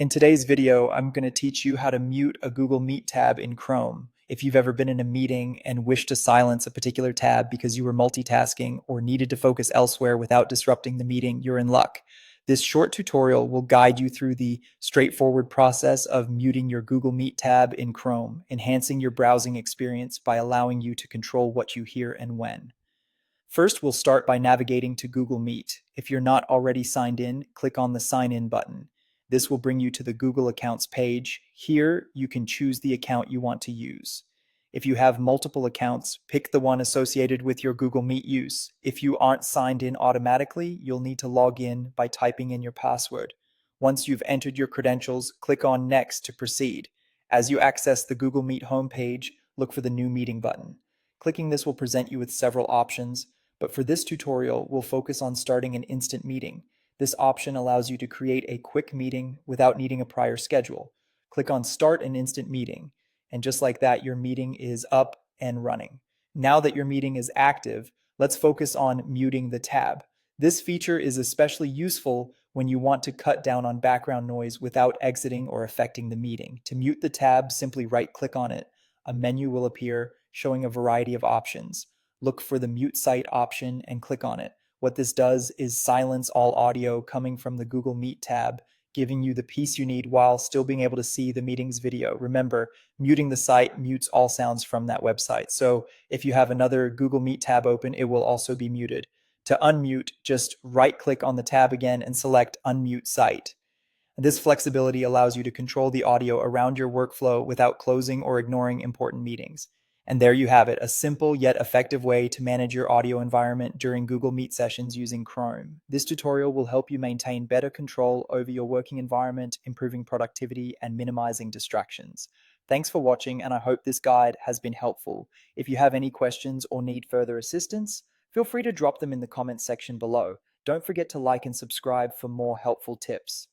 In today's video, I'm going to teach you how to mute a Google Meet tab in Chrome. If you've ever been in a meeting and wished to silence a particular tab because you were multitasking or needed to focus elsewhere without disrupting the meeting, you're in luck. This short tutorial will guide you through the straightforward process of muting your Google Meet tab in Chrome, enhancing your browsing experience by allowing you to control what you hear and when. First, we'll start by navigating to Google Meet. If you're not already signed in, click on the Sign In button. This will bring you to the Google Accounts page. Here, you can choose the account you want to use. If you have multiple accounts, pick the one associated with your Google Meet use. If you aren't signed in automatically, you'll need to log in by typing in your password. Once you've entered your credentials, click on Next to proceed. As you access the Google Meet homepage, look for the New Meeting button. Clicking this will present you with several options, but for this tutorial, we'll focus on starting an instant meeting. This option allows you to create a quick meeting without needing a prior schedule. Click on Start an Instant Meeting, and just like that, your meeting is up and running. Now that your meeting is active, let's focus on muting the tab. This feature is especially useful when you want to cut down on background noise without exiting or affecting the meeting. To mute the tab, simply right-click on it. A menu will appear showing a variety of options. Look for the Mute Site option and click on it. What this does is silence all audio coming from the Google Meet tab, giving you the peace you need while still being able to see the meeting's video. Remember, muting the site mutes all sounds from that website. So if you have another Google Meet tab open, it will also be muted. To unmute, just right-click on the tab again and select Unmute Site. This flexibility allows you to control the audio around your workflow without closing or ignoring important meetings. And there you have it, a simple yet effective way to manage your audio environment during Google Meet sessions using Chrome. This tutorial will help you maintain better control over your working environment, improving productivity and minimizing distractions. Thanks for watching, and I hope this guide has been helpful. If you have any questions or need further assistance, feel free to drop them in the comments section below. Don't forget to like and subscribe for more helpful tips.